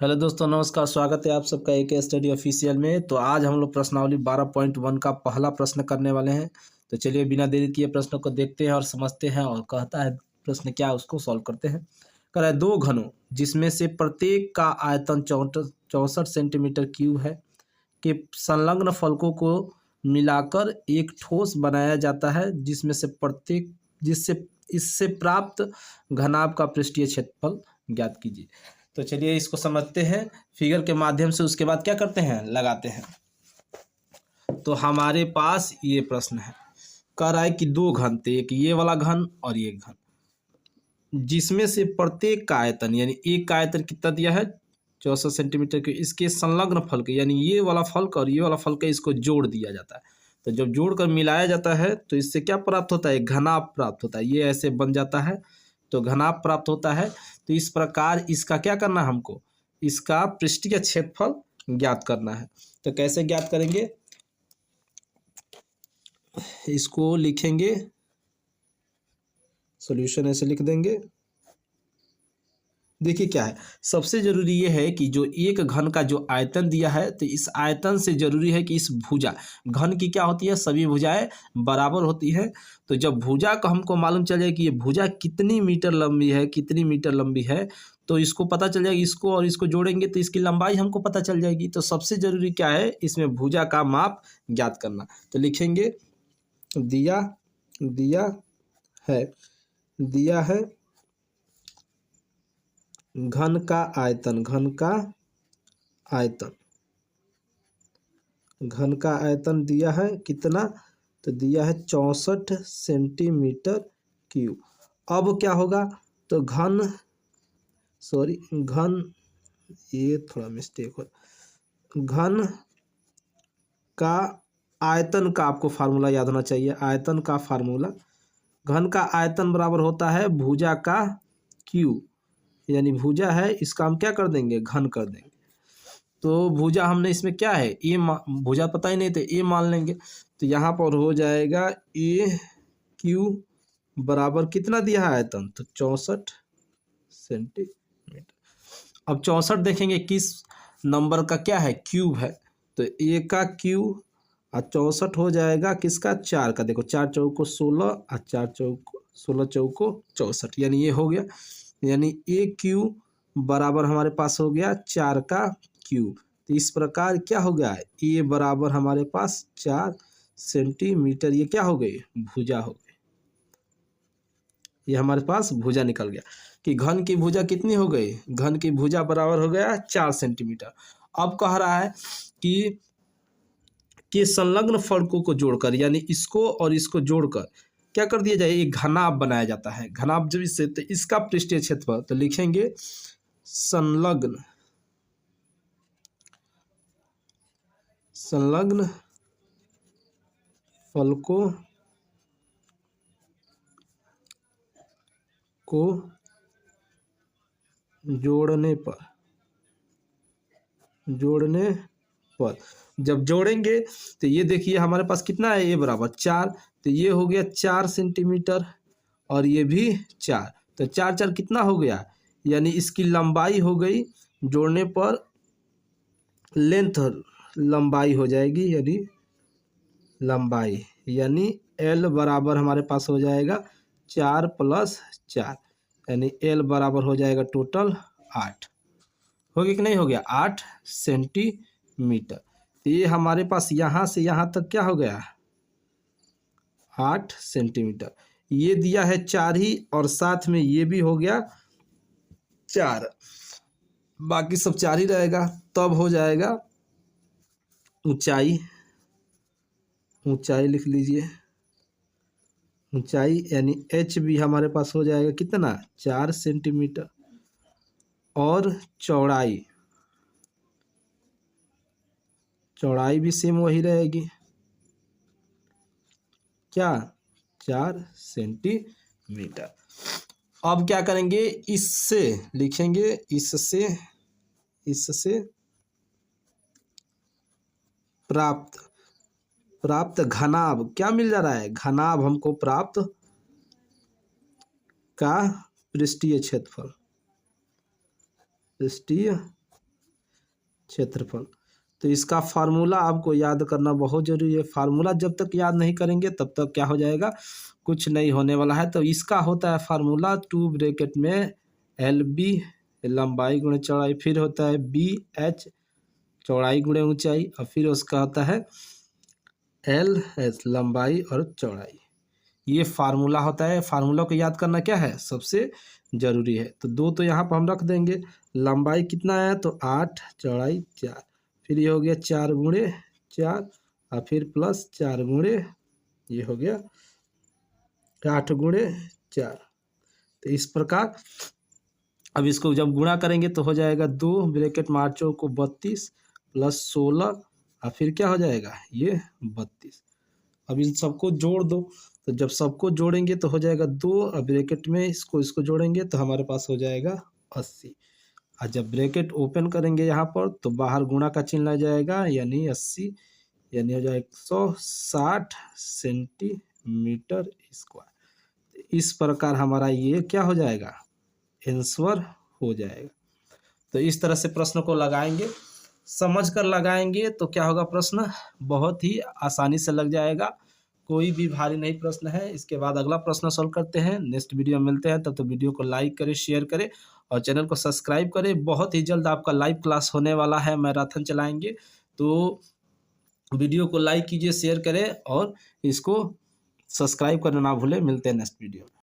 Hello दोस्तों, नमस्कार। स्वागत है आप सबका एक स्टडी ऑफिशियल में। तो आज हम लोग प्रश्नावली 12.1 का पहला प्रश्न करने वाले हैं। तो चलिए बिना देरी किए प्रश्न को देखते हैं और समझते हैं, और कहता है प्रश्न क्या, उसको सॉल्व करते हैं। कह रहा है दो घनों जिसमें से प्रत्येक का आयतन 64 सेंटीमीटर क्यूब है के संलग्न फलकों को मिलाकर एक ठोस बनाया जाता है, जिससे इससे प्राप्त घनाभ का पृष्ठीय क्षेत्रफल ज्ञात कीजिए। तो चलिए इसको समझते हैं फिगर के माध्यम से, उसके बाद क्या करते हैं, लगाते हैं। तो हमारे पास ये प्रश्न है, कह रहा है कि दो घन थे, एक ये वाला घन और ये घन, जिसमें से प्रत्येक का आयतन, यानी एक का आयतन कितना दिया है 64 सेंटीमीटर के, इसके संलग्न फलक यानी ये वाला फलक और ये वाला फलक इसको जोड़ दिया जाता है। तो जब जोड़कर मिलाया जाता है तो इससे क्या प्राप्त होता है, घनाभ प्राप्त होता है। ये ऐसे बन जाता है तो घनाभ प्राप्त होता है। तो इस प्रकार इसका क्या करना है हमको, इसका पृष्ठीय क्षेत्रफल ज्ञात करना है। तो कैसे ज्ञात करेंगे, इसको लिखेंगे, सॉल्यूशन ऐसे लिख देंगे। देखिए क्या है, सबसे जरूरी ये है कि जो एक घन का जो आयतन दिया है, तो इस आयतन से जरूरी है कि इस भुजा, घन की क्या होती है, सभी भुजाएं बराबर होती है। तो जब भुजा का हमको मालूम चल जाए कि ये भुजा कितनी मीटर लंबी है, कितनी मीटर लंबी है, तो इसको पता चल जाएगा। इसको और इसको जोड़ेंगे तो इसकी लंबाई हमको पता चल जाएगी। तो सबसे जरूरी क्या है, इसमें भुजा का माप ज्ञात करना। तो लिखेंगे दिया दिया है घन का आयतन, घन का आयतन दिया है कितना, तो दिया है 64 सेंटीमीटर क्यूब। अब क्या होगा, तो ये थोड़ा मिस्टेक हो, घन का आयतन का आपको फार्मूला याद होना चाहिए। आयतन का फार्मूला, घन का आयतन बराबर होता है भुजा का क्यूब, यानी भुजा है, इसका हम क्या कर देंगे, घन कर देंगे। तो भुजा हमने इसमें क्या है, ए, भुजा पता ही नहीं थे, ए मान लेंगे। तो यहाँ पर हो जाएगा ए क्यू बराबर कितना दिया है आयतन, तो 64 सेंटीमीटर। अब 64 देखेंगे किस नंबर का क्या है, क्यूब है। तो ए का क्यूब और 64 हो जाएगा किसका, 4 का। देखो 4 चौको 16 और 4 चौको 16 चौको 64, यानी ये हो गया। यानी ए क्यू बराबर हमारे पास हो गया 4 का क्यूब। तो इस प्रकार क्या हो गया, ए बराबर हमारे पास 4 सेंटीमीटर, ये क्या हो गई, भुजा हो गई। ये हमारे पास भुजा निकल गया कि घन की भुजा कितनी हो गई, घन की भुजा बराबर हो गया 4 सेंटीमीटर। अब कह रहा है कि संलग्न फलकों को जोड़कर, यानी इसको और इसको जोड़कर क्या कर दिया जाए, एक घनाभ बनाया जाता है। घनाभ जब इससे, तो इसका पृष्ठीय क्षेत्रफल, तो लिखेंगे संलग्न फलकों को जोड़ने पर जब जोड़ेंगे तो ये देखिए हमारे पास कितना है, ए बराबर 4, तो ये हो गया 4 सेंटीमीटर और ये भी 4, तो 4 4 कितना हो गया, यानी इसकी लंबाई हो गई, जोड़ने पर लेंथ लंबाई हो जाएगी, यानी एल बराबर हमारे पास हो जाएगा 4 + 4, यानी एल बराबर हो जाएगा टोटल 8। हो गया कि नहीं हो गया, 8 सेंटीमीटर। तो ये हमारे पास यहाँ से यहाँ तक क्या हो गया, 8 सेंटीमीटर। ये दिया है 4 ही, और साथ में ये भी हो गया 4, बाकी सब 4 ही रहेगा। तब हो जाएगा ऊंचाई लिख लीजिए, ऊंचाई यानी एच भी हमारे पास हो जाएगा कितना, 4 सेंटीमीटर। और चौड़ाई भी सेम वही रहेगी, क्या, 4 सेंटीमीटर। अब क्या करेंगे, इससे लिखेंगे, इससे प्राप्त घनाभ क्या मिल जा रहा है, घनाभ हमको प्राप्त का पृष्ठीय क्षेत्रफल, क्षेत्रफल। तो इसका फार्मूला आपको याद करना बहुत जरूरी है। फार्मूला जब तक याद नहीं करेंगे तब तक क्या हो जाएगा, कुछ नहीं होने वाला है। तो इसका होता है फार्मूला 2 ब्रैकेट में LB लंबाई गुणे चौड़ाई, फिर होता है BH चौड़ाई गुणे ऊंचाई, और फिर उसका होता है LS लंबाई और चौड़ाई। ये फार्मूला होता है। फार्मूला को याद करना क्या है, सबसे जरूरी है। तो 2 तो यहाँ पर हम रख देंगे। लंबाई कितना है तो 8, चौड़ाई 4, फिर ये हो गया 4 गुणे 4, और फिर प्लस 4 गुणे, ये हो गया 8 गुणे 4। तो इस प्रकार अब इसको जब गुणा करेंगे तो हो जाएगा 2 ब्रैकेट में 8 चौको 32 प्लस 16, और फिर क्या हो जाएगा ये 32। अब इन सबको जोड़ दो। तो जब सबको जोड़ेंगे तो हो जाएगा 2, और ब्रैकेट में इसको जोड़ेंगे तो हमारे पास हो जाएगा 80। और जब ब्रैकेट ओपन करेंगे यहाँ पर तो बाहर गुणा का चिन्ह आ जाएगा, यानी 80, यानी हो जाएगा 160 सेंटीमीटर स्क्वायर। इस प्रकार हमारा ये क्या हो जाएगा, आंसर हो जाएगा। तो इस तरह से प्रश्न को लगाएंगे, समझ कर लगाएंगे तो क्या होगा, प्रश्न बहुत ही आसानी से लग जाएगा। कोई भी भारी नहीं प्रश्न है। इसके बाद अगला प्रश्न सॉल्व करते हैं। नेक्स्ट वीडियो में मिलते हैं, तब तो वीडियो को लाइक करें, शेयर करें और चैनल को सब्सक्राइब करें। बहुत ही जल्द आपका लाइव क्लास होने वाला है, मैराथन चलाएंगे। तो वीडियो को लाइक कीजिए, शेयर करें और इसको सब्सक्राइब करना ना भूलें। मिलते हैं नेक्स्ट वीडियो में।